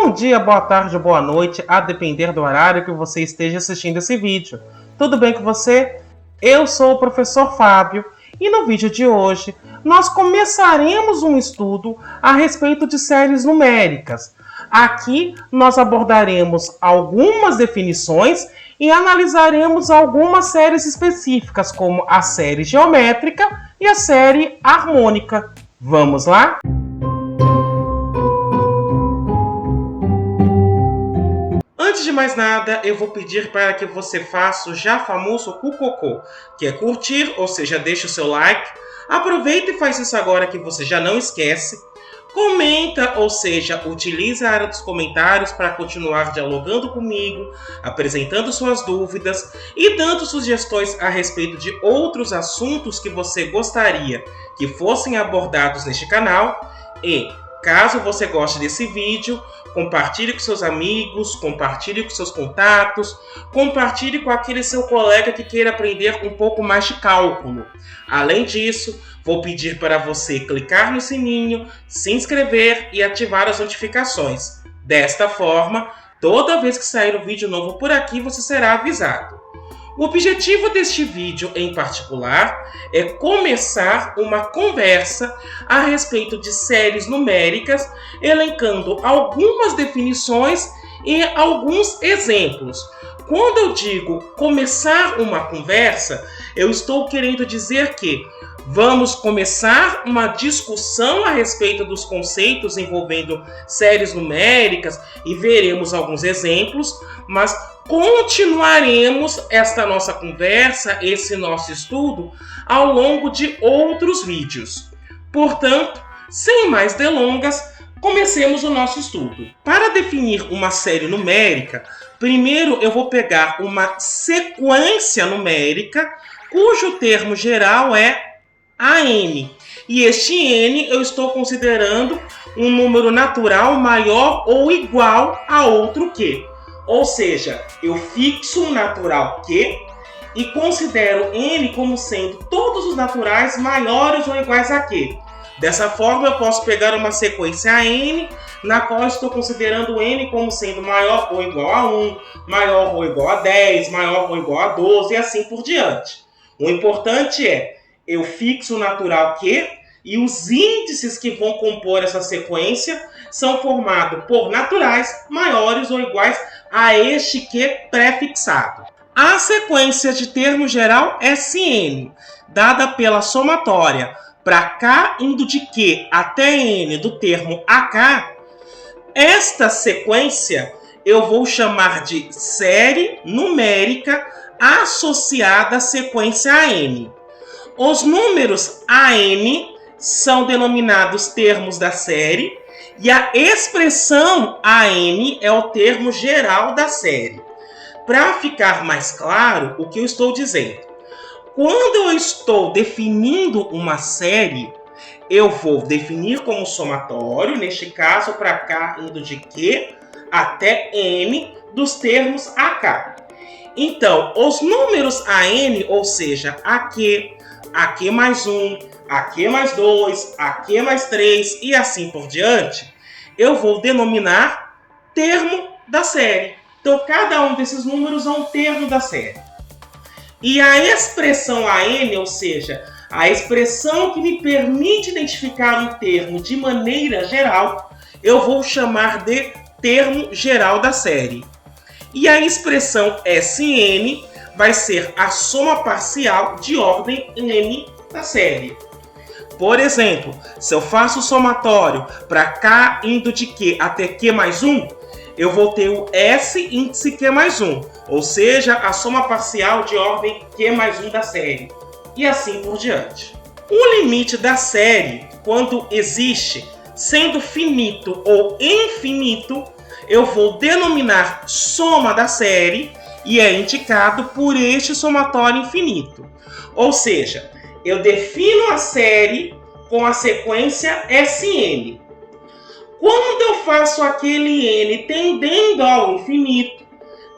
Bom dia, boa tarde ou boa noite, a depender do horário que você esteja assistindo esse vídeo. Tudo bem com você? Eu sou o professor Fábio e no vídeo de hoje nós começaremos um estudo a respeito de séries numéricas. Aqui nós abordaremos algumas definições e analisaremos algumas séries específicas, como a série geométrica e a série harmônica. Vamos lá? Antes de mais nada, eu vou pedir para que você faça o já famoso cucocô, que é curtir, ou seja, deixe o seu like. Aproveita e faz isso agora que você já não esquece. Comenta, ou seja, utilize a área dos comentários para continuar dialogando comigo, apresentando suas dúvidas e dando sugestões a respeito de outros assuntos que você gostaria que fossem abordados neste canal. E, caso você goste desse vídeo, compartilhe com seus amigos, compartilhe com seus contatos, compartilhe com aquele seu colega que queira aprender um pouco mais de cálculo. Além disso, vou pedir para você clicar no sininho, se inscrever e ativar as notificações. Desta forma, toda vez que sair um vídeo novo por aqui, você será avisado. O objetivo deste vídeo em particular é começar uma conversa a respeito de séries numéricas, elencando algumas definições e alguns exemplos. Quando eu digo começar uma conversa, eu estou querendo dizer que vamos começar uma discussão a respeito dos conceitos envolvendo séries numéricas e veremos alguns exemplos, mas continuaremos esta nossa conversa, esse nosso estudo, ao longo de outros vídeos. Portanto, sem mais delongas, comecemos o nosso estudo. Para definir uma série numérica, primeiro eu vou pegar uma sequência numérica, cujo termo geral é AN. E este N eu estou considerando um número natural maior ou igual a outro Q. Ou seja, eu fixo um natural Q e considero N como sendo todos os naturais maiores ou iguais a Q. Dessa forma, eu posso pegar uma sequência AN, na qual estou considerando N como sendo maior ou igual a 1, maior ou igual a 10, maior ou igual a 12 e assim por diante. O importante é, eu fixo o natural Q e os índices que vão compor essa sequência são formados por naturais maiores ou iguais a este Q prefixado. A sequência de termo geral SN, dada pela somatória para K indo de Q até N do termo AK, esta sequência eu vou chamar de série numérica associada à sequência AN. Os números AN são denominados termos da série e a expressão AN é o termo geral da série. Para ficar mais claro o que eu estou dizendo, quando eu estou definindo uma série, eu vou definir como somatório, neste caso para K indo de Q até N dos termos AK. Então, os números AN, ou seja, AQ, AQ mais 1, AQ mais 2, AQ mais 3 e assim por diante, eu vou denominar termo da série. Então, cada um desses números é um termo da série. E a expressão AN, ou seja, a expressão que me permite identificar um termo de maneira geral, eu vou chamar de termo geral da série. E a expressão SN vai ser a soma parcial de ordem N da série. Por exemplo, se eu faço o somatório para K indo de Q até Q mais 1, eu vou ter o S índice Q mais 1, ou seja, a soma parcial de ordem Q mais 1 da série, e assim por diante. O limite da série, quando existe, sendo finito ou infinito, eu vou denominar soma da série e é indicado por este somatório infinito. Ou seja, eu defino a série com a sequência SN. Quando eu faço aquele N tendendo ao infinito,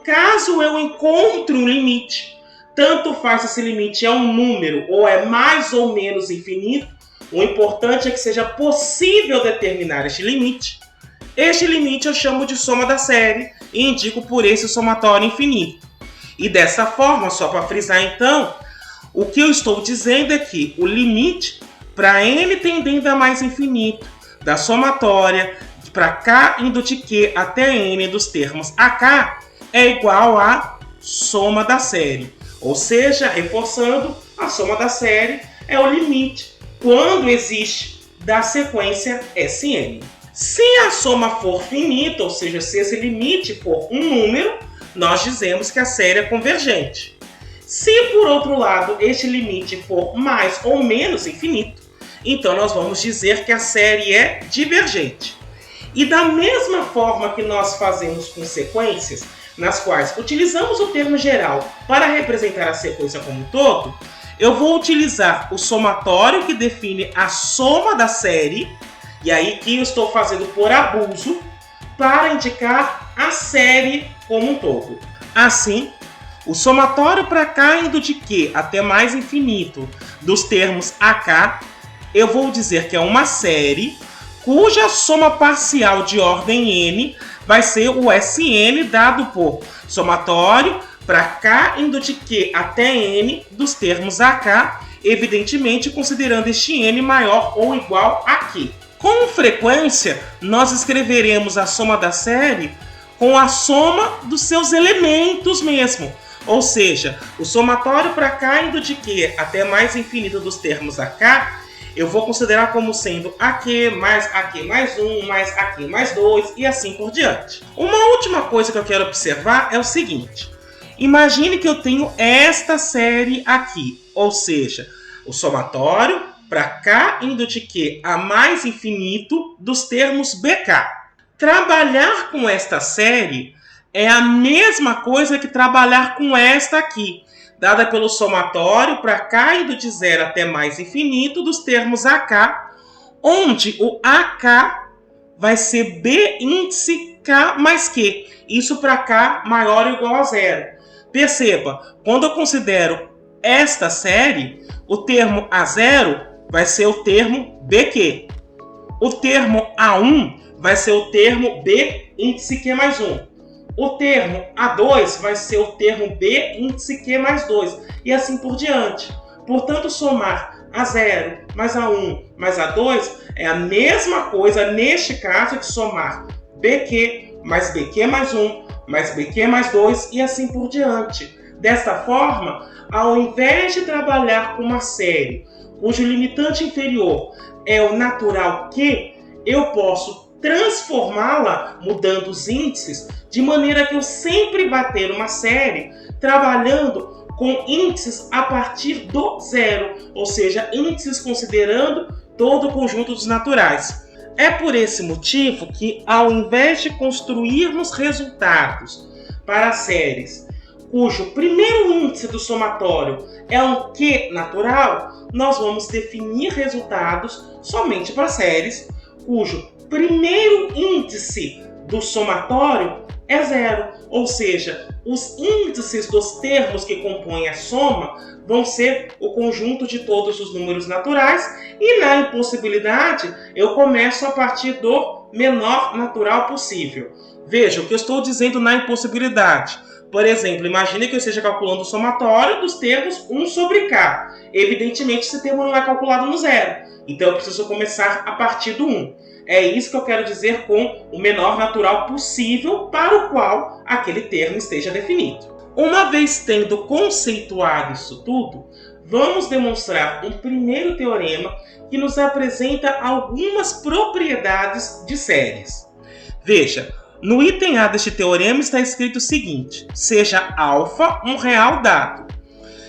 caso eu encontre um limite, tanto faz se esse limite é um número ou é mais ou menos infinito, o importante é que seja possível determinar este limite, Este limite eu chamo de soma da série e indico por esse somatório infinito. E dessa forma, só para frisar então, o que eu estou dizendo é que o limite para n tendendo a mais infinito da somatória para k indo de q até n dos termos AK é igual à soma da série. Ou seja, reforçando, a soma da série é o limite quando existe da sequência Sn. Se a soma for finita, ou seja, se esse limite for um número, nós dizemos que a série é convergente. Se, por outro lado, este limite for mais ou menos infinito, então nós vamos dizer que a série é divergente. E da mesma forma que nós fazemos com sequências, nas quais utilizamos o termo geral para representar a sequência como um todo, eu vou utilizar o somatório que define a soma da série, e aí que eu estou fazendo por abuso, para indicar a série como um todo. Assim, o somatório para k indo de q até mais infinito dos termos AK, eu vou dizer que é uma série cuja soma parcial de ordem n vai ser o Sn dado por somatório para k indo de q até n dos termos AK, evidentemente considerando este n maior ou igual a q. Com frequência, nós escreveremos a soma da série com a soma dos seus elementos mesmo. Ou seja, o somatório para k indo de q até mais infinito dos termos AK, eu vou considerar como sendo AQ mais 1, mais AQ mais 2 e assim por diante. Uma última coisa que eu quero observar é o seguinte. Imagine que eu tenho esta série aqui, ou seja, o somatório para k indo de q a mais infinito dos termos BK. Trabalhar com esta série é a mesma coisa que trabalhar com esta aqui, dada pelo somatório para k indo de 0 até mais infinito dos termos AK, onde o AK vai ser B índice K mais Q. Isso para k maior ou igual a 0. Perceba, quando eu considero esta série, o termo A0 vai ser o termo BQ. O termo A1 vai ser o termo B índice Q mais 1. O termo A2 vai ser o termo B índice Q mais 2 e assim por diante. Portanto, somar A0 mais A1 mais A2 é a mesma coisa, neste caso, que somar BQ mais BQ mais 1 mais BQ mais 2 e assim por diante. Desta forma, ao invés de trabalhar com uma série cujo limitante inferior é o natural Q, eu posso transformá-la mudando os índices, de maneira que eu sempre vá ter uma série trabalhando com índices a partir do zero, ou seja, índices considerando todo o conjunto dos naturais. É por esse motivo que, ao invés de construirmos resultados para séries cujo primeiro índice do somatório é um Q natural, nós vamos definir resultados somente para séries cujo primeiro índice do somatório é 0, ou seja, os índices dos termos que compõem a soma vão ser o conjunto de todos os números naturais e na impossibilidade eu começo a partir do menor natural possível. Veja o que eu estou dizendo na impossibilidade. Por exemplo, imagine que eu esteja calculando o somatório dos termos 1 sobre k. Evidentemente, esse termo não é calculado no zero, então eu preciso começar a partir do 1. É isso que eu quero dizer com o menor natural possível para o qual aquele termo esteja definido. Uma vez tendo conceituado isso tudo, vamos demonstrar um primeiro teorema que nos apresenta algumas propriedades de séries. Veja, no item A deste teorema está escrito o seguinte: seja α um real dado.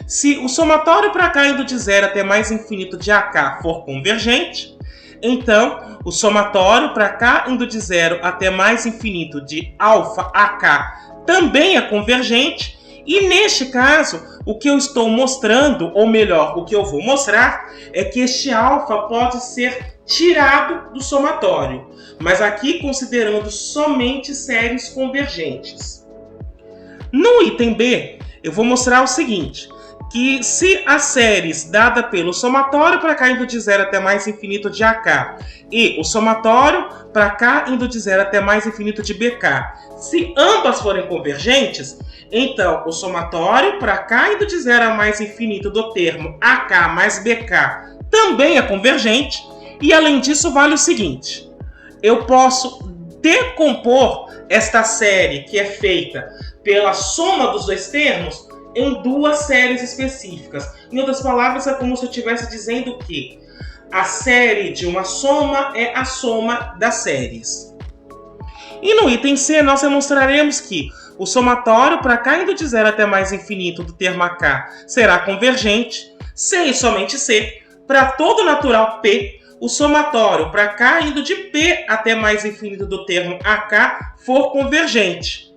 Se o somatório para k indo de 0 até mais infinito de AK for convergente, então o somatório para k indo de 0 até mais infinito de alfa AK também é convergente, e neste caso o que eu estou mostrando, ou melhor, o que eu vou mostrar, é que este alfa pode ser tirado do somatório, mas aqui considerando somente séries convergentes. No item B, eu vou mostrar o seguinte, que se as séries dada pelo somatório para cá indo de 0 até mais infinito de AK e o somatório para cá indo de 0 até mais infinito de BK, se ambas forem convergentes, então o somatório para cá indo de 0 a mais infinito do termo AK mais BK também é convergente, e além disso vale o seguinte: eu posso decompor esta série que é feita pela soma dos dois termos em duas séries específicas. Em outras palavras, é como se eu estivesse dizendo que a série de uma soma é a soma das séries. E no item C, nós demonstraremos que o somatório para cá indo de 0 até mais infinito do termo AK será convergente, se e somente se, para todo natural P, o somatório para cá indo de P até mais infinito do termo AK for convergente.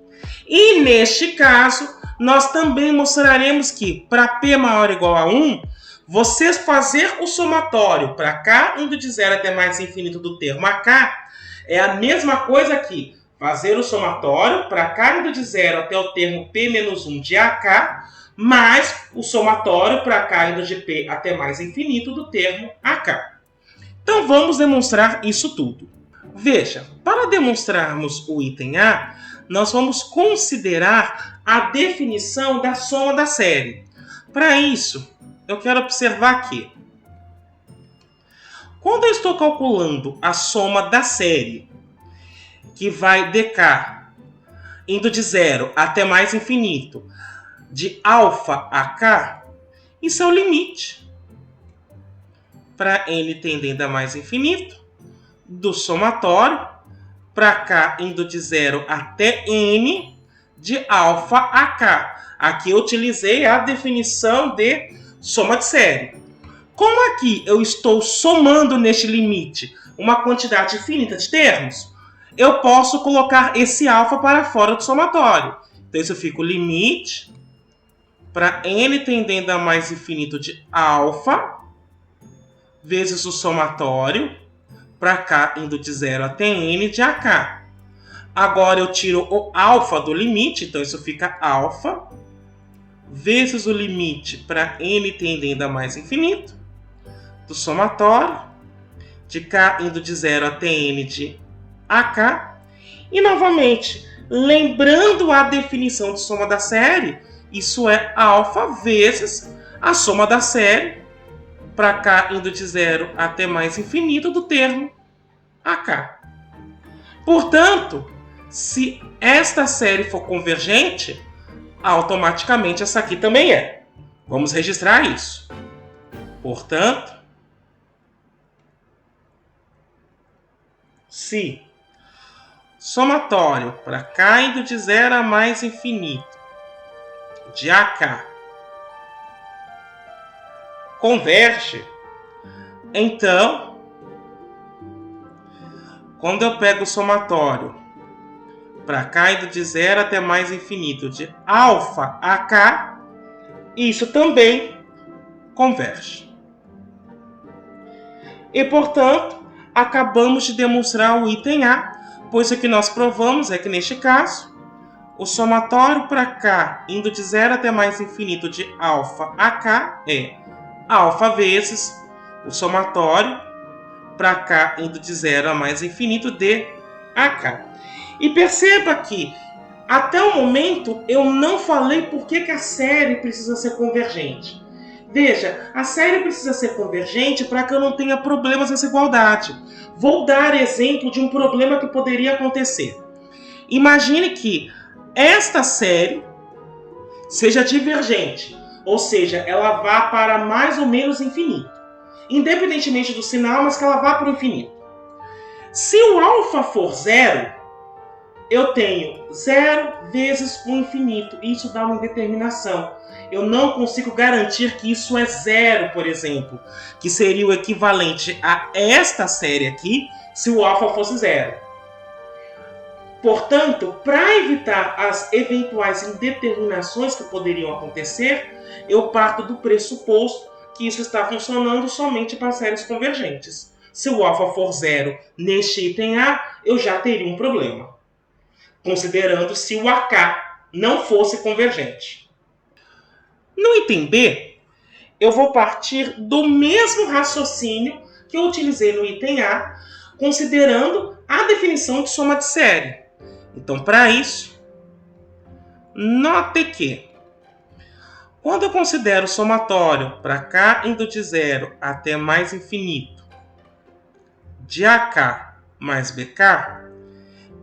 E neste caso, nós também mostraremos que para P maior ou igual a 1, você fazer o somatório para cá indo de 0 até mais infinito do termo AK é a mesma coisa que fazer o somatório para cá indo de 0 até o termo P menos 1 de AK, mais o somatório para cá indo de P até mais infinito do termo AK. Então vamos demonstrar isso tudo. Veja, para demonstrarmos o item A, nós vamos considerar a definição da soma da série. Para isso, eu quero observar que, quando eu estou calculando a soma da série, que vai dk indo de 0 até mais infinito, de alfa a k, isso é o limite para n tendendo a mais infinito do somatório para k indo de 0 até n de alfa a k. Aqui eu utilizei a definição de soma de série. Como aqui eu estou somando neste limite uma quantidade infinita de termos, eu posso colocar esse alfa para fora do somatório. Então isso fica o limite para n tendendo a mais infinito de alfa vezes o somatório para k indo de 0 até n de ak. Agora eu tiro o alfa do limite, então isso fica alfa vezes o limite para n tendendo a mais infinito do somatório de k indo de 0 até n de ak. E novamente, lembrando a definição de soma da série, isso é alfa vezes a soma da série para k indo de 0 até mais infinito do termo AK. Portanto, se esta série for convergente, automaticamente essa aqui também é. Vamos registrar isso. Portanto, se somatório para k indo de 0 a mais infinito de AK converge, então, quando eu pego o somatório para k indo de 0 até mais infinito de alfa a k, isso também converge. E, portanto, acabamos de demonstrar o item A, pois o que nós provamos é que, neste caso, o somatório para k indo de 0 até mais infinito de alfa a k é alfa vezes o somatório para k indo de 0 a mais infinito de ak. E perceba que, até o momento, eu não falei por que a série precisa ser convergente. Veja, a série precisa ser convergente para que eu não tenha problemas nessa igualdade. Vou dar exemplo de um problema que poderia acontecer. Imagine que esta série seja divergente, ou seja, ela vá para mais ou menos infinito. Independentemente do sinal, mas que ela vá para o infinito. Se o alfa for 0, eu tenho 0 vezes o infinito. Isso dá uma indeterminação. Eu não consigo garantir que isso é 0, por exemplo, que seria o equivalente a esta série aqui, se o alfa fosse 0. Portanto, para evitar as eventuais indeterminações que poderiam acontecer, eu parto do pressuposto que isso está funcionando somente para séries convergentes. Se o alfa for 0 neste item A, eu já teria um problema, considerando se o AK não fosse convergente. No item B, eu vou partir do mesmo raciocínio que eu utilizei no item A, considerando a definição de soma de série. Então, para isso, note que quando eu considero o somatório para k indo de 0 até mais infinito de AK mais BK,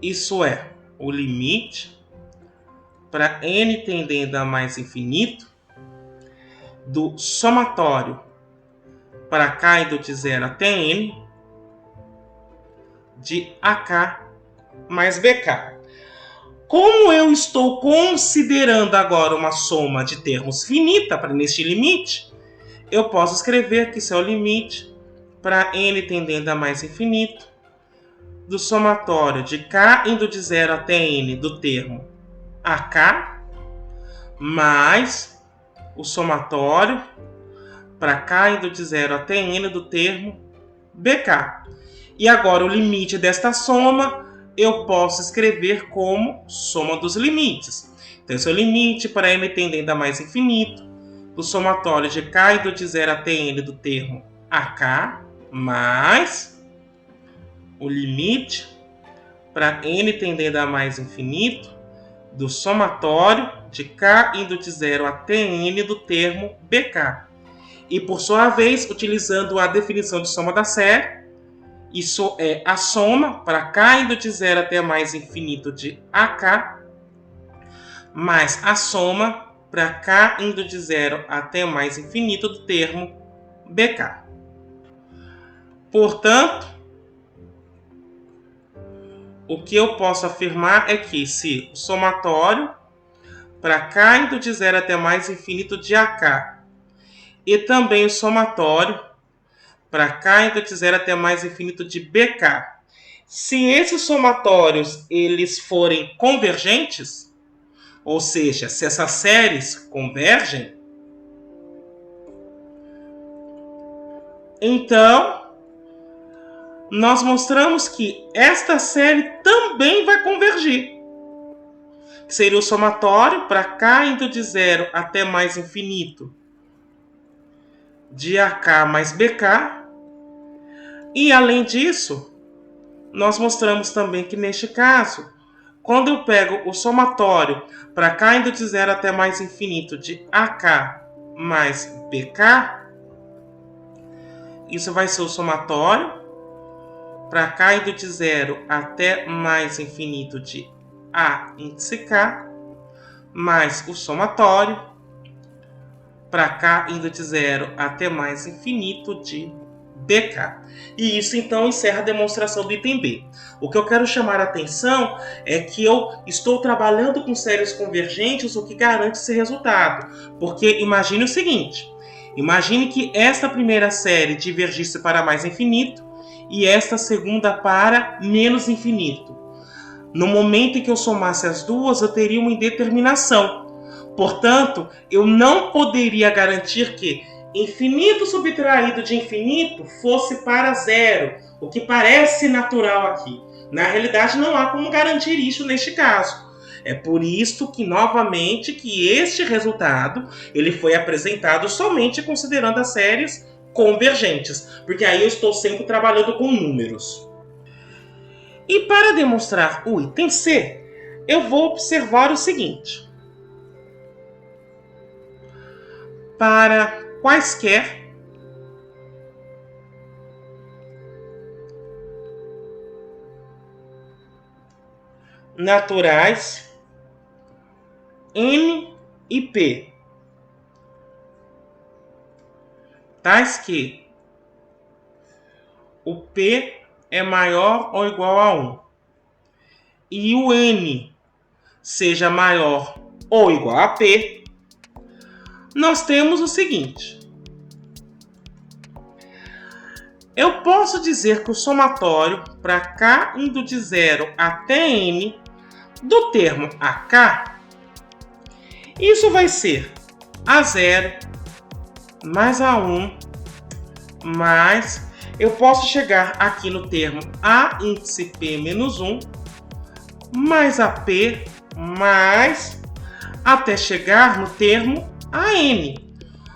isso é o limite para n tendendo a mais infinito do somatório para k indo de 0 até n de AK mais BK. Como eu estou considerando agora uma soma de termos finita para neste limite, eu posso escrever que isso é o limite para n tendendo a mais infinito do somatório de k indo de 0 até n do termo AK mais o somatório para k indo de 0 até n do termo BK. E agora o limite desta soma eu posso escrever como soma dos limites. Então, esse é o limite para n tendendo a mais infinito do somatório de k indo de 0 até n do termo AK mais o limite para n tendendo a mais infinito do somatório de k indo de 0 até n do termo BK. E, por sua vez, utilizando a definição de soma da série, isso é a soma para k indo de 0 até mais infinito de AK mais a soma para k indo de 0 até mais infinito do termo BK. Portanto, o que eu posso afirmar é que se o somatório para k indo de 0 até mais infinito de AK e também o somatório para k indo de 0 até mais infinito de BK, se esses somatórios eles forem convergentes, ou seja, se essas séries convergem, então nós mostramos que esta série também vai convergir. Que seria o somatório para k indo de 0 até mais infinito de AK mais BK. E, além disso, nós mostramos também que, neste caso, quando eu pego o somatório para k indo de 0 até mais infinito de AK mais BK, isso vai ser o somatório para k indo de 0 até mais infinito de A índice K, mais o somatório para k indo de 0 até mais infinito de BK. E isso então encerra a demonstração do item B. O que eu quero chamar a atenção é que eu estou trabalhando com séries convergentes, o que garante esse resultado. Porque imagine o seguinte, imagine que esta primeira série divergisse para mais infinito e esta segunda para menos infinito. No momento em que eu somasse as duas, eu teria uma indeterminação. Portanto, eu não poderia garantir que infinito subtraído de infinito fosse para zero, o que parece natural aqui. Na realidade, não há como garantir isso neste caso. É por isso que, novamente, que este resultado ele foi apresentado somente considerando as séries convergentes, porque aí eu estou sempre trabalhando com números. E para demonstrar o item C, eu vou observar o seguinte. Para quaisquer naturais N e P, tais que o P é maior ou igual a 1 e o N seja maior ou igual a P, nós temos o seguinte. Eu posso dizer que o somatório para k indo de 0 até n do termo AK, isso vai ser A0 mais A1 mais, eu posso chegar aqui no termo A índice P menos 1 mais AP mais, até chegar no termo a n.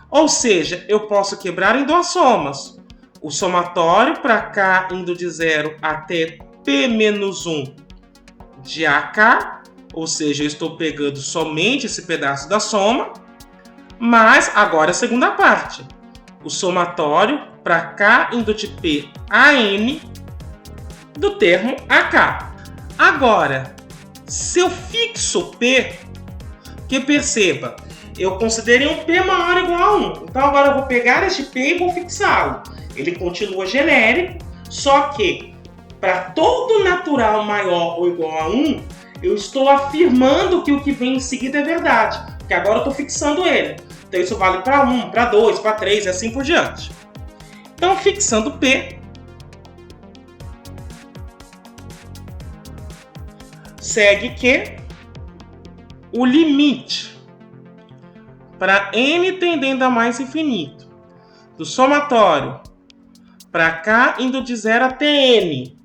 Ou seja, eu posso quebrar em duas somas. O somatório para k indo de 0 até p menos 1 de ak, ou seja, eu estou pegando somente esse pedaço da soma, mas agora a segunda parte. O somatório para k indo de p a n do termo ak. Agora, se eu fixo p, que perceba, eu considerei um p maior ou igual a 1. Então agora eu vou pegar este p e vou fixá-lo. Ele continua genérico, só que para todo natural maior ou igual a 1, eu estou afirmando que o que vem em seguida é verdade, porque agora eu estou fixando ele. Então isso vale para 1, para 2, para 3 e assim por diante. Então, fixando P, segue que o limite para n tendendo a mais infinito do somatório para k indo de 0 até n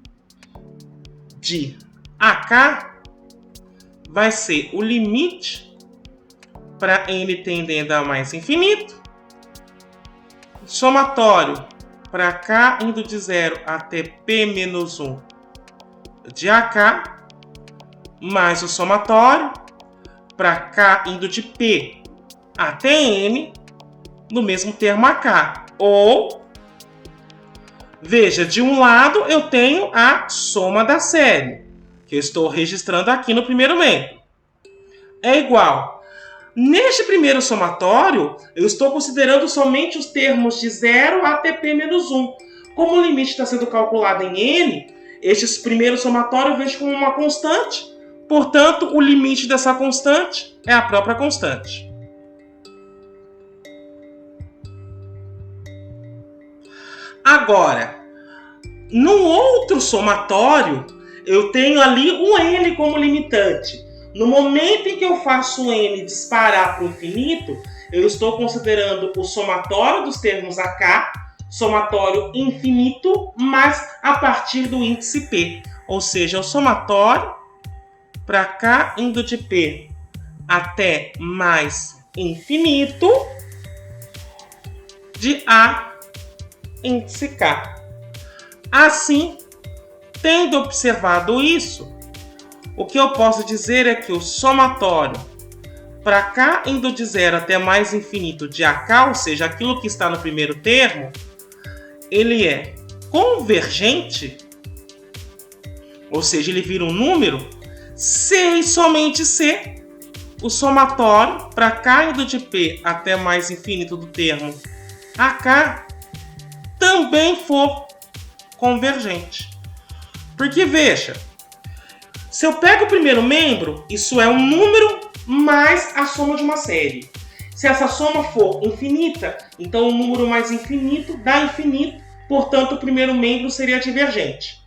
de ak vai ser o limite para n tendendo a mais infinito, somatório para k indo de 0 até p menos 1 de ak, mais o somatório para k indo de p até n no mesmo termo ak. Ou, veja, de um lado eu tenho a soma da série, que eu estou registrando aqui no primeiro membro. É igual. Neste primeiro somatório, eu estou considerando somente os termos de 0 até p menos 1. Como o limite está sendo calculado em n, este primeiro somatório eu vejo como uma constante. Portanto, o limite dessa constante é a própria constante. Agora, no outro somatório, eu tenho ali um n como limitante. No momento em que eu faço o n disparar para o infinito, eu estou considerando o somatório dos termos ak, somatório infinito, mas a partir do índice p. Ou seja, o somatório para k indo de p até mais infinito de a índice k. Assim, tendo observado isso, o que eu posso dizer é que o somatório para k indo de 0 até mais infinito de ak, ou seja, aquilo que está no primeiro termo, ele é convergente, ou seja, ele vira um número, se e somente se o somatório para k indo de p até mais infinito do termo ak também for convergente. Porque, veja, se eu pego o primeiro membro, isso é um número mais a soma de uma série. Se essa soma for infinita, então o número mais infinito dá infinito, portanto o primeiro membro seria divergente.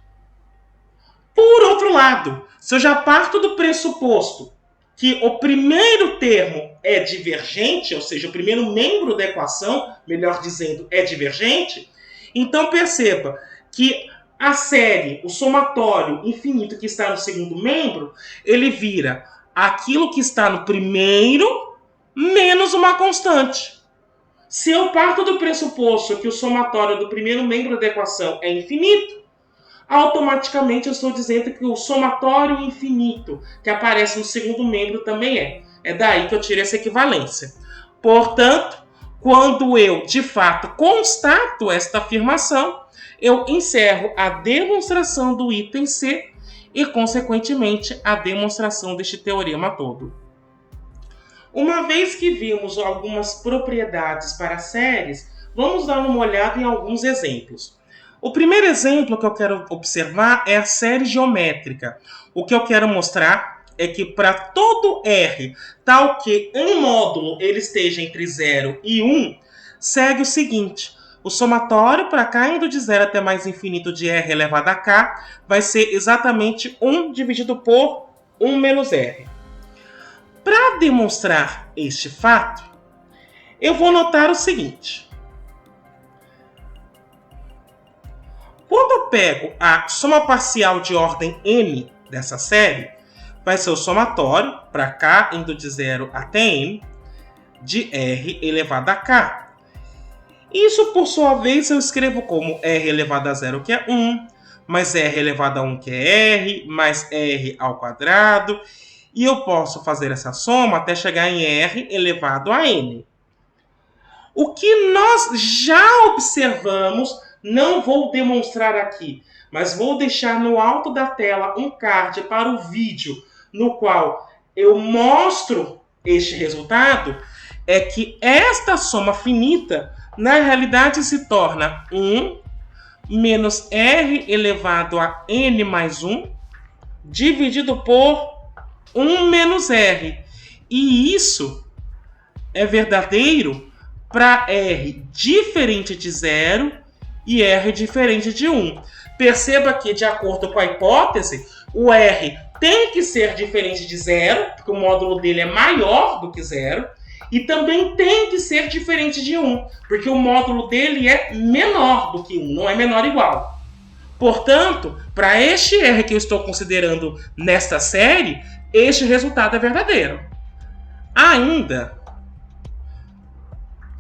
Por outro lado, se eu já parto do pressuposto que o primeiro termo é divergente, ou seja, o primeiro membro da equação, melhor dizendo, é divergente, então perceba que a série, o somatório infinito que está no segundo membro, ele vira aquilo que está no primeiro menos uma constante. Se eu parto do pressuposto que o somatório do primeiro membro da equação é infinito, automaticamente eu estou dizendo que o somatório infinito que aparece no segundo membro também é. É daí que eu tiro essa equivalência. Portanto, quando eu, de fato, constato esta afirmação, eu encerro a demonstração do item C e, consequentemente, a demonstração deste teorema todo. Uma vez que vimos algumas propriedades para séries, vamos dar uma olhada em alguns exemplos. O primeiro exemplo que eu quero observar é a série geométrica. O que eu quero mostrar é que para todo R, tal que um módulo ele esteja entre 0 e 1, segue o seguinte: o somatório para k indo de 0 até mais infinito de R elevado a k vai ser exatamente 1 dividido por 1 menos R. Para demonstrar este fato, eu vou notar o seguinte. Quando eu pego a soma parcial de ordem n dessa série, vai ser o somatório para k indo de 0 até n de R elevado a K. Isso, por sua vez, eu escrevo como R elevado a 0, que é 1, mais R elevado a 1, que é R, mais R ao quadrado. E eu posso fazer essa soma até chegar em R elevado a N. O que nós já observamos, não vou demonstrar aqui, mas vou deixar no alto da tela um card para o vídeo no qual eu mostro este resultado, é que esta soma finita, na realidade, se torna 1 menos R elevado a N mais 1, dividido por 1 menos R. E isso é verdadeiro para R diferente de 0 e R diferente de 1. Perceba que, de acordo com a hipótese, o R tem que ser diferente de 0, porque o módulo dele é maior do que 0, e também tem que ser diferente de 1, porque o módulo dele é menor do que 1, não é menor igual. Portanto, para este R que eu estou considerando nesta série, este resultado é verdadeiro. Ainda,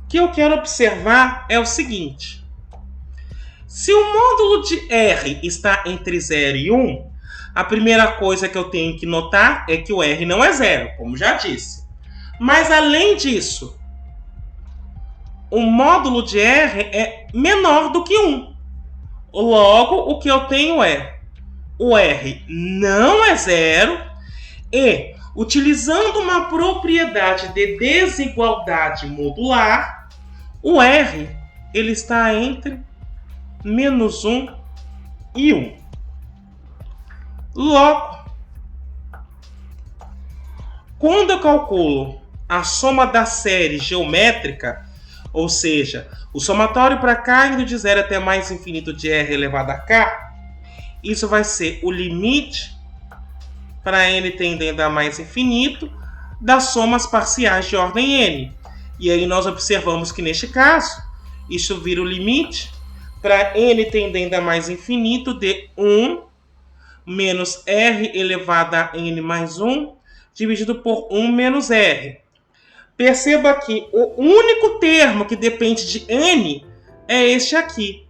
o que eu quero observar é o seguinte. Se o módulo de R está entre 0 e 1, a primeira coisa que eu tenho que notar é que o R não é 0, como já disse. Mas, além disso, o módulo de R é menor do que 1. Logo, o que eu tenho é o R não é 0 e, utilizando uma propriedade de desigualdade modular, o R ele está entre menos 1 e 1. Logo, quando eu calculo a soma da série geométrica, ou seja, o somatório para K indo de 0 até mais infinito de R elevado a K, isso vai ser o limite para N tendendo a mais infinito das somas parciais de ordem N. E aí nós observamos que neste caso, isso vira o limite para N tendendo a mais infinito de 1 menos R elevado a N mais 1 dividido por 1 menos R. Perceba que o único termo que depende de N é este aqui.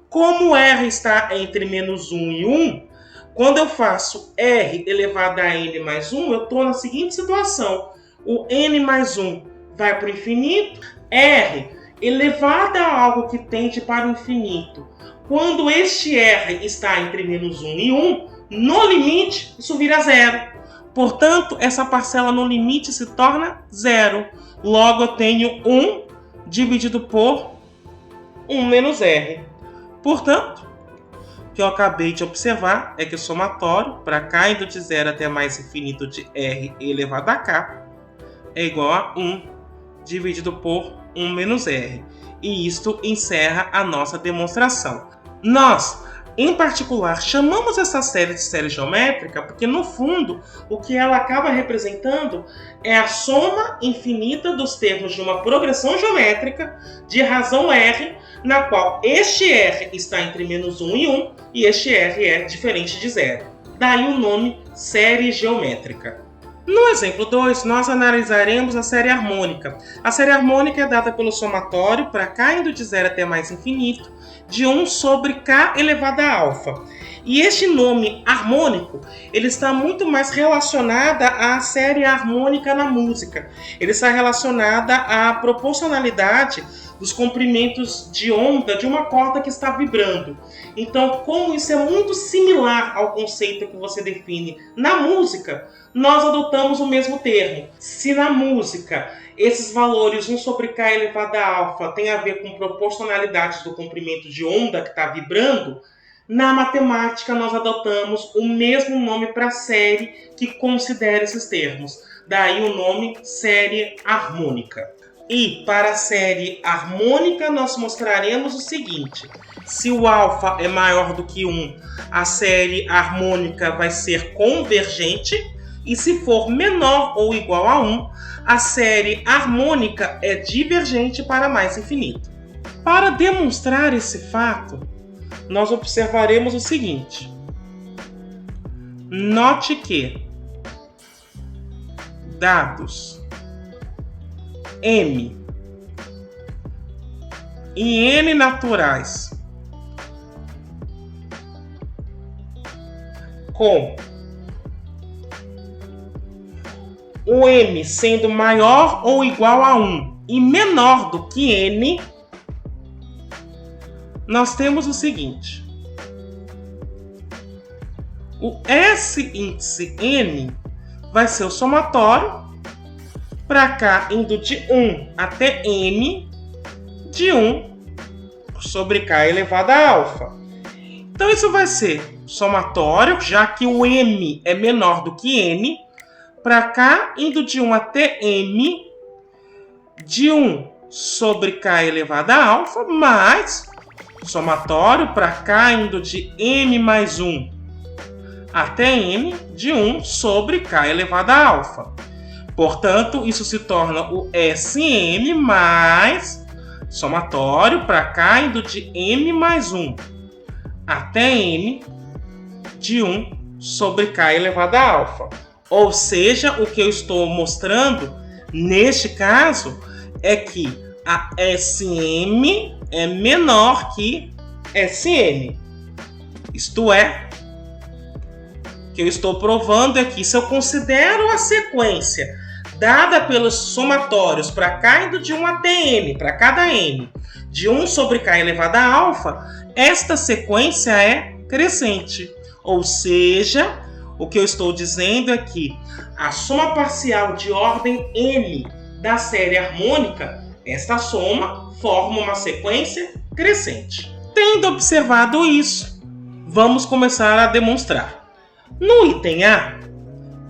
Como R está entre menos 1 e 1, quando eu faço R elevado a N mais 1, eu estou na seguinte situação. O N mais 1 vai para o infinito, R elevado a algo que tende para o infinito. Quando este R está entre menos 1 e 1, no limite, isso vira 0. Portanto, essa parcela no limite se torna 0. Logo, eu tenho 1 dividido por 1 menos R. Portanto, o que eu acabei de observar é que o somatório para K indo de 0 até mais infinito de R elevado a K é igual a 1 dividido por 1 menos R. E isto encerra a nossa demonstração. Nós, em particular, chamamos essa série de série geométrica porque, no fundo, o que ela acaba representando é a soma infinita dos termos de uma progressão geométrica de razão R, na qual este R está entre menos 1 e 1 e este R é diferente de 0. Daí o nome série geométrica. No exemplo 2, nós analisaremos a série harmônica. A série harmônica é dada pelo somatório para K indo de 0 até mais infinito de 1 sobre K elevado a alfa. E este nome harmônico, ele está muito mais relacionado à série harmônica na música. Ele está relacionado à proporcionalidade dos comprimentos de onda de uma corda que está vibrando. Então, como isso é muito similar ao conceito que você define na música, nós adotamos o mesmo termo. Se na música esses valores 1 sobre K elevado a alfa tem a ver com proporcionalidade do comprimento de onda que está vibrando, na matemática nós adotamos o mesmo nome para a série que considera esses termos. Daí o nome série harmônica. E para a série harmônica nós mostraremos o seguinte: se o alfa é maior do que 1, a série harmônica vai ser convergente, e se for menor ou igual a 1, a série harmônica é divergente para mais infinito. Para demonstrar esse fato, nós observaremos o seguinte. Note que, dados m e n naturais com o m sendo maior ou igual a 1 e menor do que n, nós temos o seguinte: o S índice n vai ser o somatório para cá indo de 1 até m de 1 sobre k elevado a alfa. Então isso vai ser somatório, já que o m é menor do que n, para cá indo de 1 até m de 1 sobre k elevado a alfa, mais somatório para cá indo de m mais 1 até m de 1 sobre k elevado a alfa. Portanto, isso se torna o Sm mais somatório para cá indo de m mais 1 até m de 1 sobre k elevado a alfa. Ou seja, o que eu estou mostrando neste caso é que a Sm é menor que Sn. Isto é, o que eu estou provando é que se eu considero a sequência dada pelos somatórios para k indo de 1 até n, para cada n, de 1 sobre k elevado a alfa, esta sequência é crescente. Ou seja, o que eu estou dizendo é que a soma parcial de ordem n da série harmônica, esta soma forma uma sequência crescente. Tendo observado isso, vamos começar a demonstrar. No item A,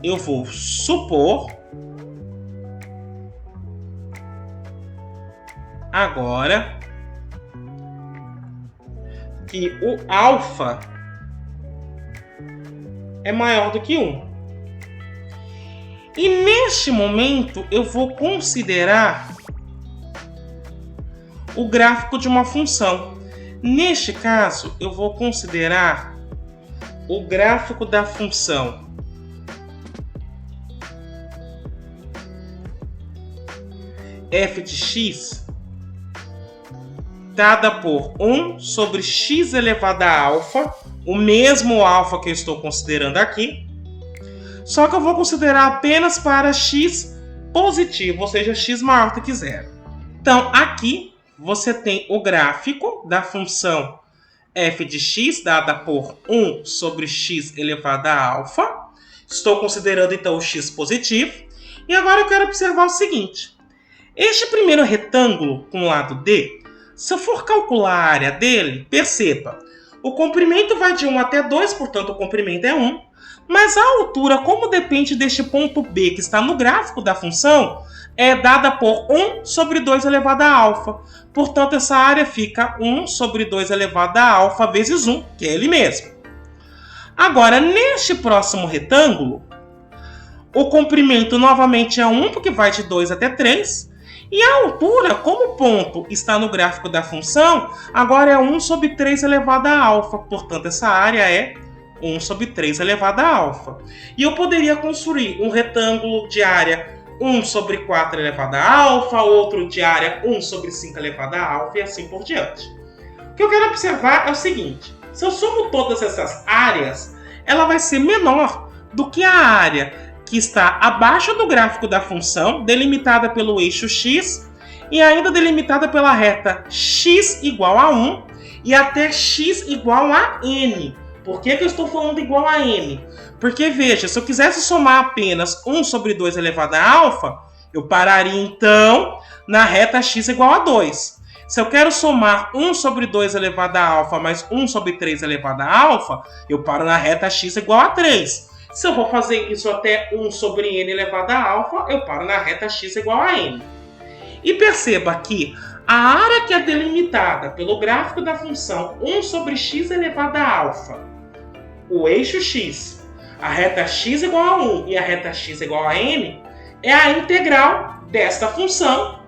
eu vou supor agora que o alfa é maior do que 1. E neste momento eu vou considerar o gráfico de uma função. Neste caso, eu vou considerar o gráfico da função f de x dada por 1 sobre x elevado a alfa, o mesmo alfa que eu estou considerando aqui, só que eu vou considerar apenas para x positivo, ou seja, x maior do que 0. Então, aqui você tem o gráfico da função f de x dada por 1 sobre x elevado a alfa. Estou considerando então o x positivo. E agora eu quero observar o seguinte. Este primeiro retângulo com o lado D, se eu for calcular a área dele, perceba, o comprimento vai de 1 até 2, portanto o comprimento é 1. Mas a altura, como depende deste ponto B que está no gráfico da função, é dada por 1 sobre 2 elevado a alfa. Portanto, essa área fica 1 sobre 2 elevado a alfa vezes 1, que é ele mesmo. Agora, neste próximo retângulo, o comprimento novamente é 1, porque vai de 2 até 3. E a altura, como o ponto está no gráfico da função, agora é 1 sobre 3 elevado a alfa. Portanto, essa área é 1 sobre 3 elevado a alfa. E eu poderia construir um retângulo de área 1 sobre 4 elevado a alfa, outro de área 1 sobre 5 elevado a alfa e assim por diante. O que eu quero observar é o seguinte: se eu somo todas essas áreas, ela vai ser menor do que a área que está abaixo do gráfico da função, delimitada pelo eixo x e ainda delimitada pela reta x igual a 1 e até x igual a n. Por que eu estou falando igual a n? Porque, veja, se eu quisesse somar apenas 1 sobre 2 elevado a alfa, eu pararia, então, na reta x igual a 2. Se eu quero somar 1 sobre 2 elevado a alfa mais 1 sobre 3 elevado a alfa, eu paro na reta x igual a 3. Se eu vou fazer isso até 1 sobre n elevado a alfa, eu paro na reta x igual a n. E perceba que a área que é delimitada pelo gráfico da função 1 sobre x elevado a alfa, o eixo x, a reta x igual a 1 e a reta x igual a n, é a integral desta função,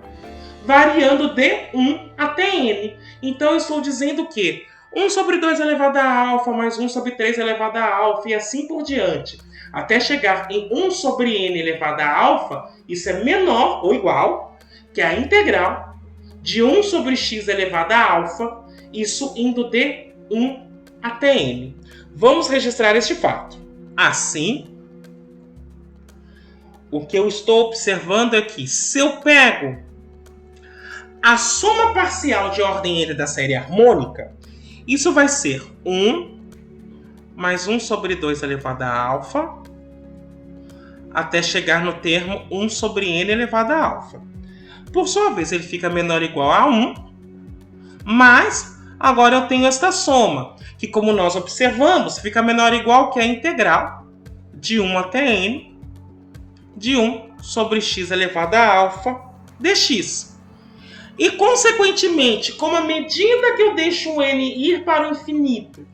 variando de 1 até n. Então eu estou dizendo que 1 sobre 2 elevado a alfa mais 1 sobre 3 elevado a alfa e assim por diante, até chegar em 1 sobre n elevado a alfa, isso é menor ou igual que é a integral de 1 sobre x elevado a alfa, isso indo de 1 até n. Vamos registrar este fato. Assim, o que eu estou observando é que se eu pego a soma parcial de ordem n da série harmônica, isso vai ser 1 mais 1 sobre 2 elevado a alfa, até chegar no termo 1 sobre n elevado a alfa. Por sua vez, ele fica menor ou igual a 1, mas agora eu tenho esta soma, que como nós observamos, fica menor ou igual que a integral de 1 até n de 1 sobre x elevado a alfa dx. E, consequentemente, como à medida que eu deixo o n ir para o infinito,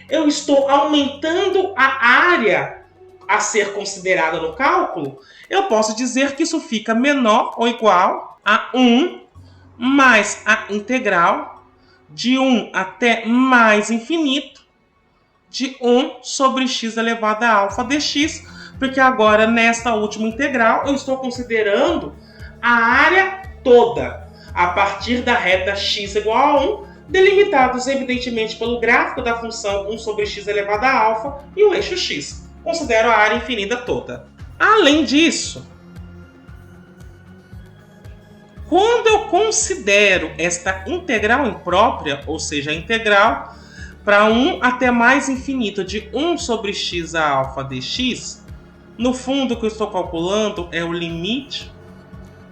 eu estou aumentando a área a ser considerada no cálculo, eu posso dizer que isso fica menor ou igual a 1 mais a integral de 1 até mais infinito de 1 sobre x elevado a alfa dx, porque agora, nesta última integral, eu estou considerando a área toda, a partir da reta x igual a 1, delimitados evidentemente pelo gráfico da função 1 sobre x elevado a alfa e o eixo x. Considero a área infinita toda. Além disso, quando eu considero esta integral imprópria, ou seja, a integral para 1 até mais infinito de 1 sobre x a alfa dx, no fundo o que eu estou calculando é o limite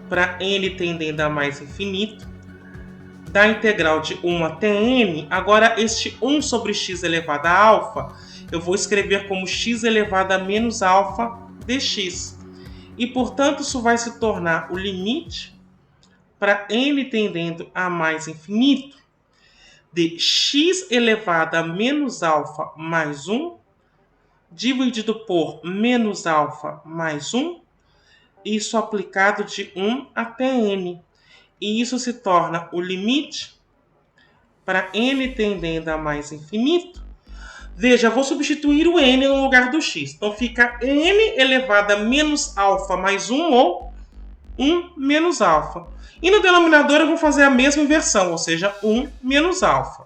para n tendendo a mais infinito da integral de 1 até n. Agora, este 1 sobre x elevado a alfa, eu vou escrever como x elevado a menos alfa dx. E, portanto, isso vai se tornar o limite para n tendendo a mais infinito de x elevado a menos alfa mais 1 dividido por menos alfa mais 1, isso aplicado de 1 até n. E isso se torna o limite para n tendendo a mais infinito. Veja, vou substituir o n no lugar do x. Então fica n elevado a menos alfa mais 1 ou 1 menos alfa. E no denominador eu vou fazer a mesma inversão, ou seja, 1 menos alfa.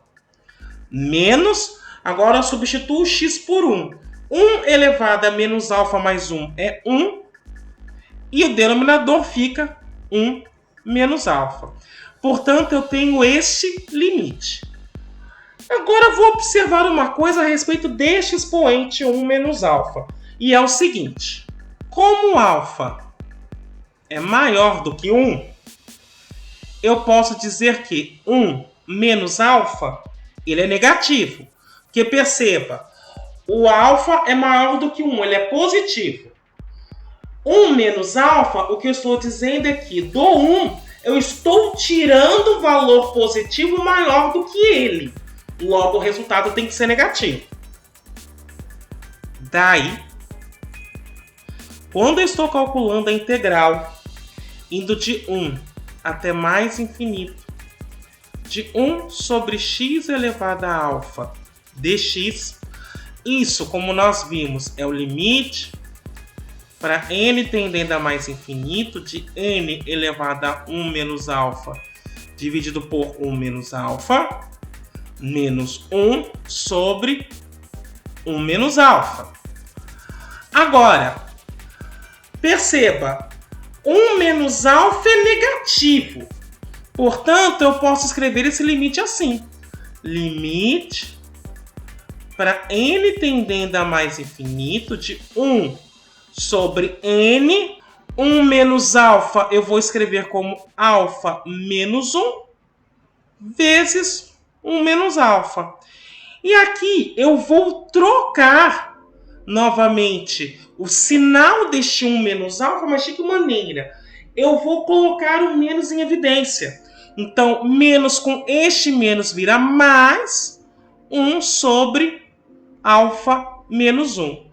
Menos, agora eu substituo o x por 1. 1 elevado a menos alfa mais 1 é 1. E o denominador fica 1 menos alfa. Portanto, eu tenho este limite. Agora eu vou observar uma coisa a respeito deste expoente 1 menos alfa. E é o seguinte. Como alfa é maior do que 1, eu posso dizer que 1 menos alfa ele é negativo. Porque perceba, o alfa é maior do que 1, ele é positivo. 1 menos alfa, o que eu estou dizendo é que do 1 eu estou tirando um valor positivo maior do que ele. Logo, o resultado tem que ser negativo. Daí, quando eu estou calculando a integral indo de 1 até mais infinito de 1 sobre x elevado a alfa dx, isso, como nós vimos, é o limite para n tendendo a mais infinito de n elevado a 1 menos alfa dividido por 1 menos alfa menos 1 sobre 1 menos alfa. Agora, perceba, 1 menos alfa é negativo. Portanto, eu posso escrever esse limite assim. Limite para n tendendo a mais infinito de 1 sobre n. 1 menos alfa eu vou escrever como alfa menos 1 vezes 1 menos alfa. E aqui eu vou trocar novamente o sinal deste 1 menos alfa, mas de que maneira? Eu vou colocar o menos em evidência. Então, menos com este menos vira mais 1 sobre alfa menos 1.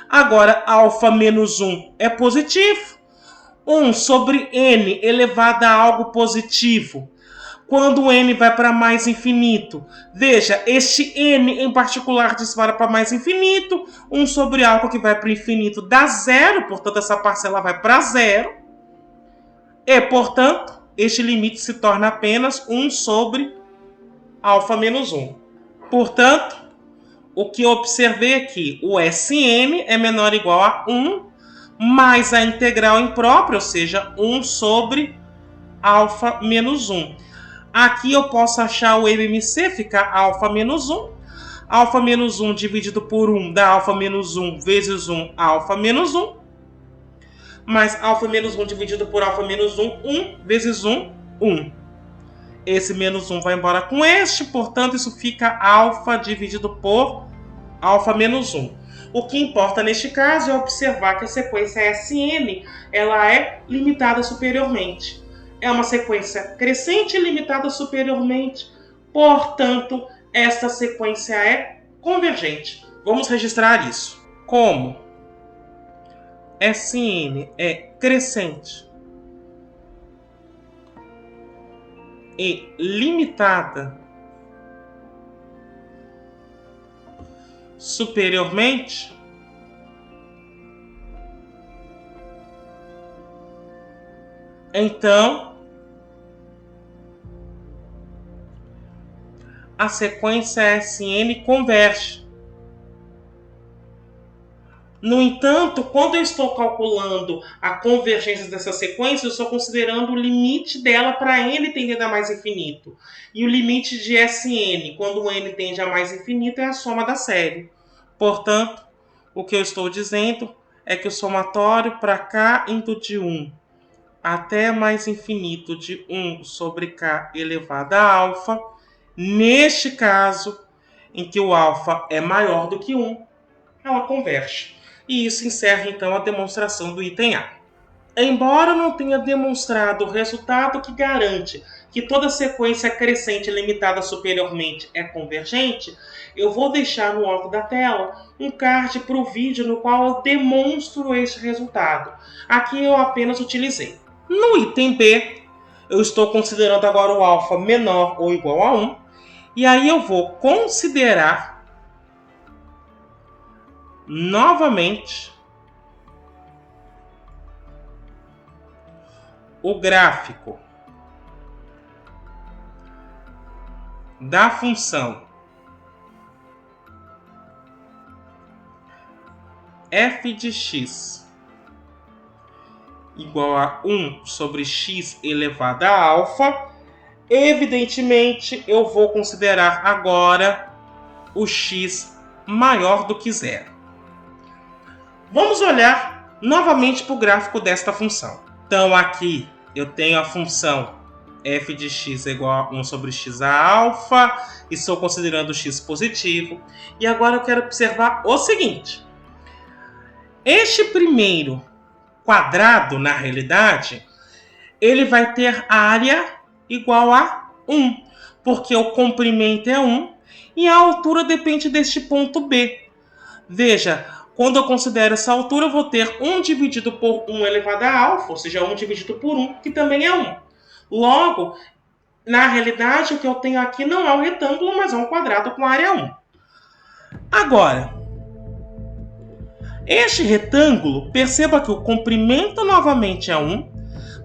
Agora, alfa menos 1 é positivo. 1 sobre n elevado a algo positivo. Quando o n vai para mais infinito, veja, este n em particular dispara para mais infinito. 1 sobre algo que vai para o infinito dá zero, portanto essa parcela vai para zero. E, portanto, este limite se torna apenas 1 sobre alfa menos 1. Portanto, o que eu observei aqui, o Sn é menor ou igual a 1, mais a integral imprópria, ou seja, 1 sobre alfa menos 1. Aqui eu posso achar o MMC, ficar alfa menos 1. Alfa menos 1 dividido por 1 dá alfa menos 1 vezes 1, alfa menos 1. Mais alfa menos 1 dividido por alfa menos 1, 1 vezes 1, 1. Esse menos 1 vai embora com este, portanto, isso fica alfa dividido por alfa menos 1. O que importa neste caso é observar que a sequência Sn ela é limitada superiormente. É uma sequência crescente limitada superiormente, portanto, esta sequência é convergente. Vamos registrar isso. Como Sn é crescente e limitada superiormente, então a sequência Sn converge. No entanto, quando eu estou calculando a convergência dessa sequência, eu estou considerando o limite dela para n tendendo a mais infinito. E o limite de Sn, quando o n tende a mais infinito, é a soma da série. Portanto, o que eu estou dizendo é que o somatório para k indo de 1 até mais infinito de 1 sobre k elevado a alfa, neste caso, em que o alfa é maior do que 1, ela converge. E isso encerra então a demonstração do item A. Embora eu não tenha demonstrado o resultado que garante que toda sequência crescente limitada superiormente é convergente, eu vou deixar no alto da tela um card para o vídeo no qual eu demonstro este resultado. Aqui eu apenas utilizei. No item B, eu estou considerando agora o alfa menor ou igual a 1, e aí eu vou considerar novamente o gráfico da função f de x igual a 1 sobre x elevado a alfa. Evidentemente, eu vou considerar agora o x maior do que zero. Vamos olhar novamente para o gráfico desta função. Então, aqui eu tenho a função f de x igual a 1 sobre x a alfa. Estou considerando o x positivo. E agora eu quero observar o seguinte. Este primeiro quadrado, na realidade, ele vai ter área igual a 1. Porque o comprimento é 1 e a altura depende deste ponto B. Veja, quando eu considero essa altura, eu vou ter 1 dividido por 1 elevado a alfa, ou seja, 1 dividido por 1, que também é 1. Logo, na realidade, o que eu tenho aqui não é um retângulo, mas é um quadrado com área 1. Agora, este retângulo, perceba que o comprimento novamente é 1,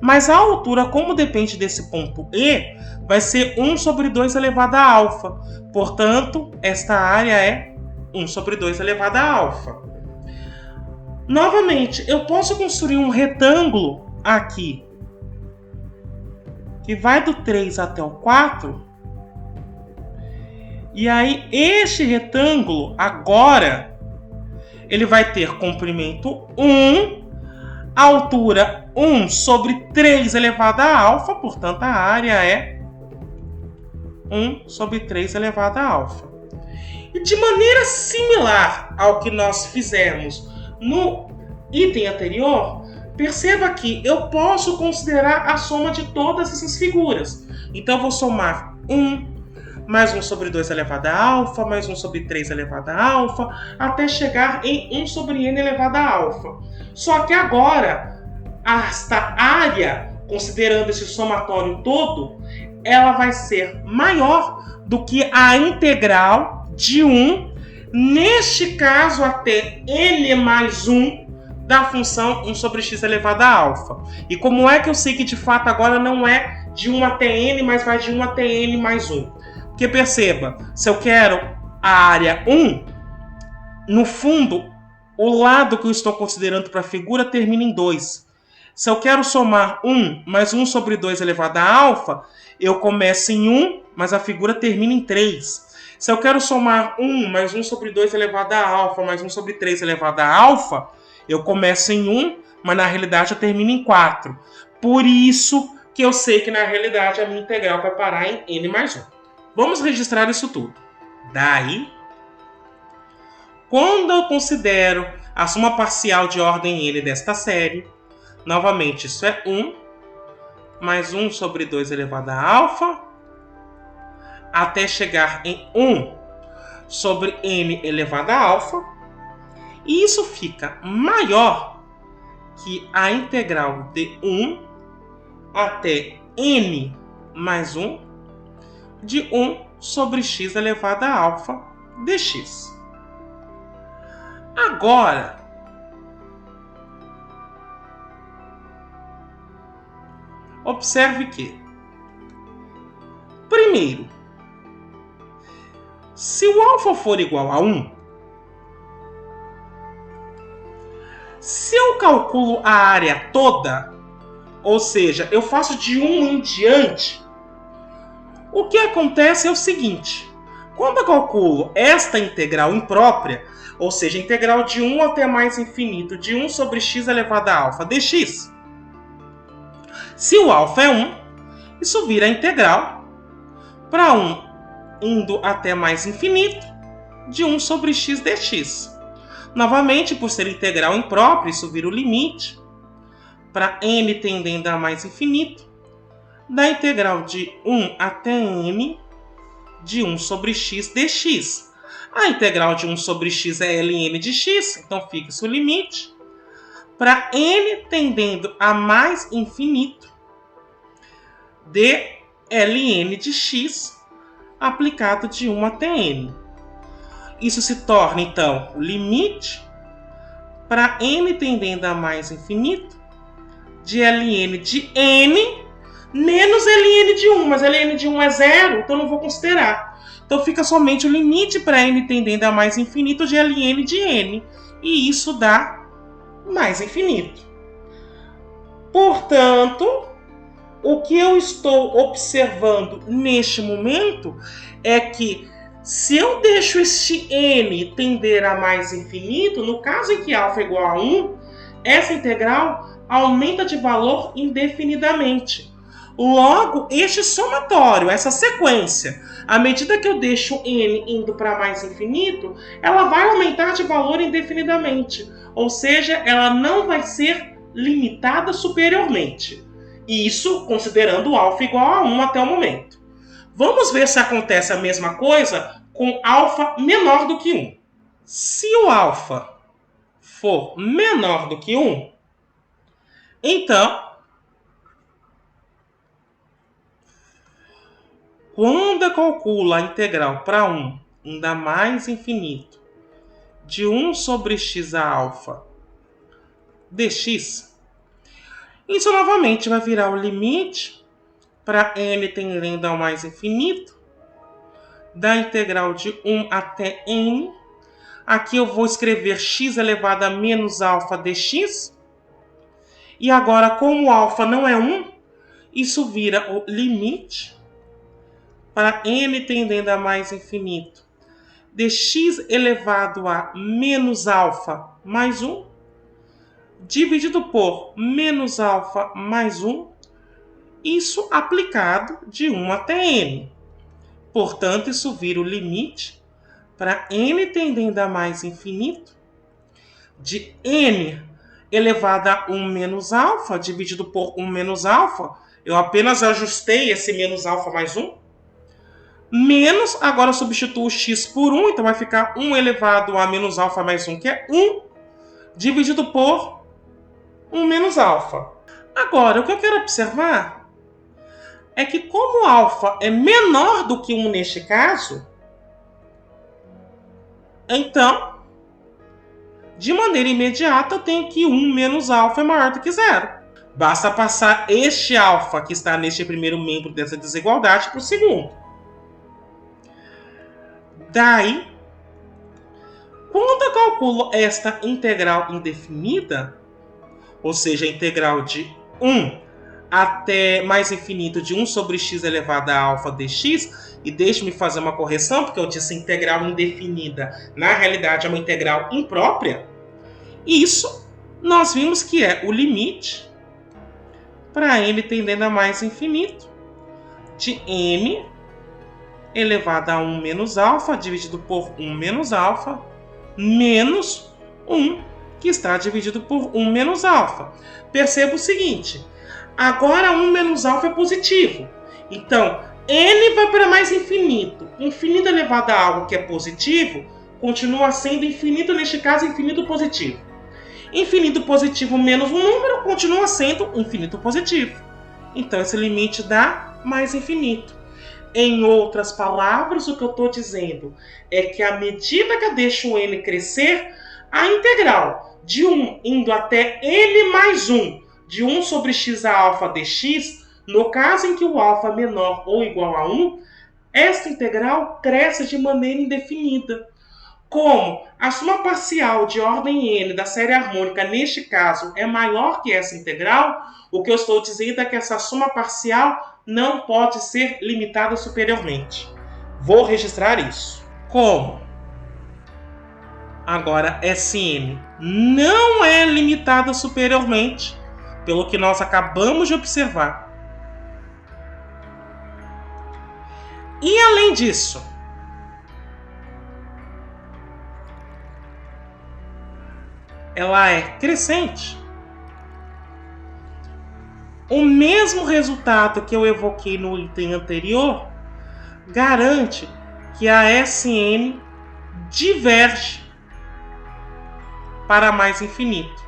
mas a altura, como depende desse ponto E, vai ser 1 sobre 2 elevado a alfa. Portanto, esta área é 1 sobre 2 elevado a alfa. Novamente, eu posso construir um retângulo aqui, que vai do 3 até o 4. E aí, este retângulo, agora, ele vai ter comprimento 1, altura 1 sobre 3 elevado a alfa, portanto, a área é 1 sobre 3 elevado a alfa. E de maneira similar ao que nós fizemos no item anterior, perceba que eu posso considerar a soma de todas essas figuras. Então, eu vou somar 1, mais 1 sobre 2 elevado a alfa, mais 1 sobre 3 elevado a alfa, até chegar em 1 sobre n elevado a alfa. Só que agora, esta área, considerando esse somatório todo, ela vai ser maior do que a integral de 1, neste caso até n mais 1, da função 1 sobre x elevado a alfa. E como é que eu sei que de fato agora não é de 1 até n, mas vai de 1 até n mais 1? Porque perceba, se eu quero a área 1, no fundo, o lado que eu estou considerando para a figura termina em 2. Se eu quero somar 1 mais 1 sobre 2 elevado a alfa, eu começo em 1, mas a figura termina em 3. Se eu quero somar 1 mais 1 sobre 2 elevado a alfa mais 1 sobre 3 elevado a alfa, eu começo em 1, mas na realidade eu termino em 4. Por isso que eu sei que na realidade a minha integral vai parar em n mais 1. Vamos registrar isso tudo. Daí, quando eu considero a soma parcial de ordem n desta série, novamente isso é 1 mais 1 sobre 2 elevado a alfa, até chegar em 1 sobre n elevado a alfa, e isso fica maior que a integral de 1 até n mais 1 de 1 sobre x elevado a alfa dx. Agora, observe que, primeiro, se o alfa for igual a 1, se eu calculo a área toda, ou seja, eu faço de 1 em diante, o que acontece é o seguinte: quando eu calculo esta integral imprópria, ou seja, a integral de 1 até mais infinito de 1 sobre x elevado a alfa dx, se o alfa é 1, isso vira a integral para 1 indo até mais infinito de 1 sobre x dx. Novamente, por ser integral imprópria, isso vira o limite para n tendendo a mais infinito da integral de 1 até n de 1 sobre x dx. A integral de 1 sobre x é ln de x, então fica-se o limite para n tendendo a mais infinito de ln de x aplicado de 1 até n. Isso se torna, então, o limite para n tendendo a mais infinito de ln de n menos ln de 1. Mas ln de 1 é 0, então não vou considerar. Então fica somente o limite para n tendendo a mais infinito de ln de n. E isso dá mais infinito. Portanto, o que eu estou observando neste momento é que se eu deixo este n tender a mais infinito, no caso em que α é igual a 1, essa integral aumenta de valor indefinidamente. Logo, este somatório, essa sequência, à medida que eu deixo n indo para mais infinito, ela vai aumentar de valor indefinidamente. Ou seja, ela não vai ser limitada superiormente. Isso considerando α igual a 1 até o momento. Vamos ver se acontece a mesma coisa com α menor do que 1. Se o α for menor do que 1, então, quando eu calculo a integral para 1 ainda mais infinito de 1 sobre x a alfa dx, isso novamente vai virar o limite para n tendendo ao mais infinito da integral de 1 até n. Aqui eu vou escrever x elevado a menos alfa dx. E agora, como alfa não é 1, isso vira o limite para n tendendo a mais infinito de x elevado a menos alfa mais 1, dividido por menos alfa mais 1, isso aplicado de 1 até n. Portanto, isso vira o limite para n tendendo a mais infinito de n elevado a 1 menos alfa, dividido por 1 menos alfa. Eu apenas ajustei esse menos alfa mais 1. Menos, agora eu substituo o x por 1, então vai ficar 1 elevado a menos alfa mais 1, que é 1, dividido por 1 menos alfa. Agora, o que eu quero observar é que como alfa é menor do que 1 neste caso, então, de maneira imediata eu tenho que 1 menos alfa é maior do que 0. Basta passar este alfa que está neste primeiro membro dessa desigualdade para o segundo. Daí, quando eu calculo esta integral indefinida, ou seja, a integral de 1 até mais infinito de 1 sobre x elevado a alfa dx, e deixe-me fazer uma correção, porque eu disse integral indefinida, na realidade é uma integral imprópria, isso nós vimos que é o limite para n tendendo a mais infinito de m elevado a 1 menos alfa dividido por 1 menos alfa menos 1 que está dividido por 1 menos alfa. Perceba o seguinte, agora 1 menos alfa é positivo, então n vai para mais infinito. Infinito elevado a algo que é positivo continua sendo infinito, neste caso infinito positivo. Infinito positivo menos um número continua sendo infinito positivo. Então esse limite dá mais infinito. Em outras palavras, o que eu estou dizendo é que à medida que eu deixo o n crescer, a integral de 1 indo até n mais 1, de 1 sobre x a alfa dx, no caso em que o alfa é menor ou igual a 1, esta integral cresce de maneira indefinida. Como a soma parcial de ordem n da série harmônica, neste caso, é maior que essa integral, o que eu estou dizendo é que essa soma parcial não pode ser limitada superiormente. Vou registrar isso. Como? Agora, Sn não é limitada superiormente, pelo que nós acabamos de observar. E além disso, ela é crescente. O mesmo resultado que eu evoquei no item anterior garante que a Sn diverge para mais infinito.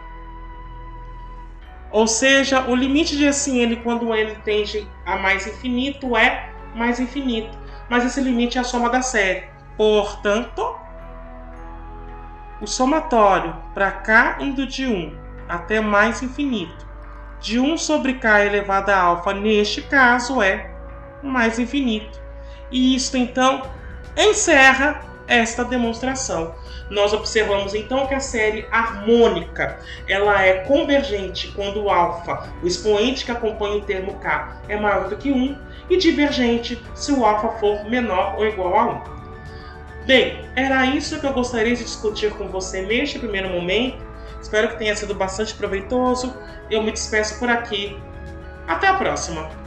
Ou seja, o limite de Sn quando n tende a mais infinito é mais infinito. Mas esse limite é a soma da série. Portanto, o somatório para k indo de 1 até mais infinito, de 1 sobre k elevado a alfa, neste caso, é mais infinito. E isto, então, encerra esta demonstração. Nós observamos, então, que a série harmônica ela é convergente quando o alfa, o expoente que acompanha o termo k, é maior do que 1, e divergente se o alfa for menor ou igual a 1. Bem, era isso que eu gostaria de discutir com você neste primeiro momento. Espero que tenha sido bastante proveitoso. Eu me despeço por aqui. Até a próxima!